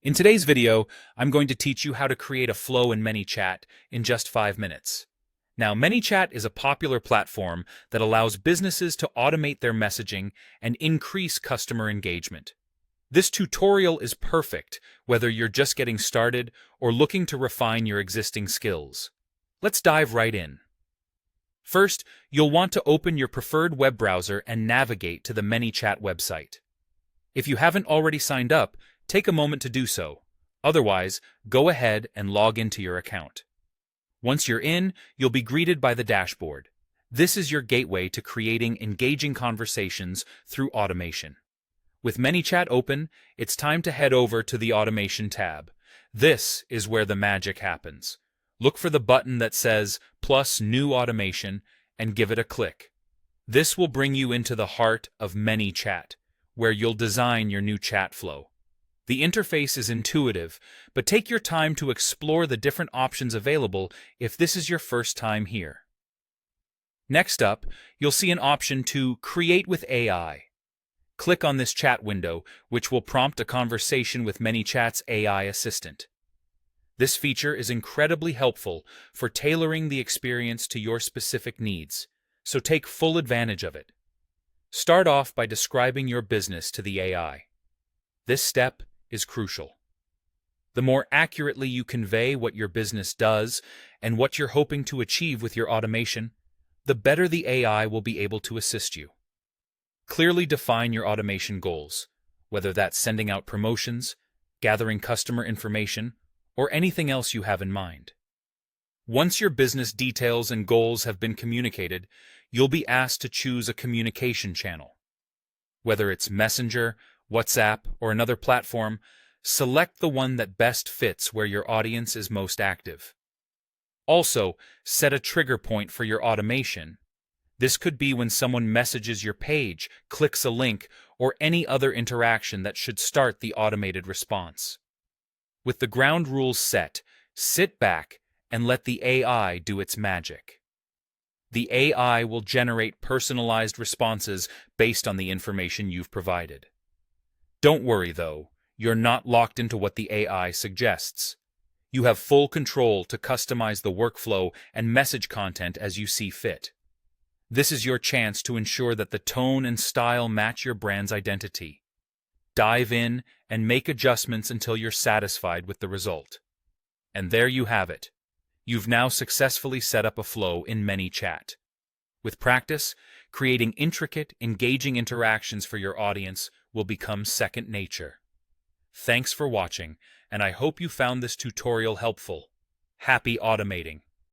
In today's video, I'm going to teach you how to create a flow in Manychat in just 5 minutes. Now, Manychat is a popular platform that allows businesses to automate their messaging and increase customer engagement. This tutorial is perfect whether you're just getting started or looking to refine your existing skills. Let's dive right in. First, you'll want to open your preferred web browser and navigate to the Manychat website. If you haven't already signed up, take a moment to do so. Otherwise, go ahead and log into your account. Once you're in, you'll be greeted by the dashboard. This is your gateway to creating engaging conversations through automation. With Manychat open, it's time to head over to the Automation tab. This is where the magic happens. Look for the button that says Plus New Automation and give it a click. This will bring you into the heart of Manychat, where you'll design your new chat flow. The interface is intuitive, but take your time to explore the different options available if this is your first time here. Next up, you'll see an option to Create with AI. Click on this chat window, which will prompt a conversation with Manychat's AI assistant. This feature is incredibly helpful for tailoring the experience to your specific needs, so take full advantage of it. Start off by describing your business to the AI. This step is crucial. The more accurately you convey what your business does and what you're hoping to achieve with your automation, the better the AI will be able to assist you. Clearly define your automation goals, whether that's sending out promotions, gathering customer information, or anything else you have in mind. Once your business details and goals have been communicated, you'll be asked to choose a communication channel. Whether it's Messenger, WhatsApp, or another platform, select the one that best fits where your audience is most active. Also, set a trigger point for your automation. This could be when someone messages your page, clicks a link, or any other interaction that should start the automated response. With the ground rules set, sit back and let the AI do its magic. The AI will generate personalized responses based on the information you've provided. Don't worry, though, you're not locked into what the AI suggests. You have full control to customize the workflow and message content as you see fit. This is your chance to ensure that the tone and style match your brand's identity. Dive in and make adjustments until you're satisfied with the result. And there you have it. You've now successfully set up a flow in Manychat. With practice, creating intricate, engaging interactions for your audience will become second nature. Thanks for watching, and I hope you found this tutorial helpful. Happy automating!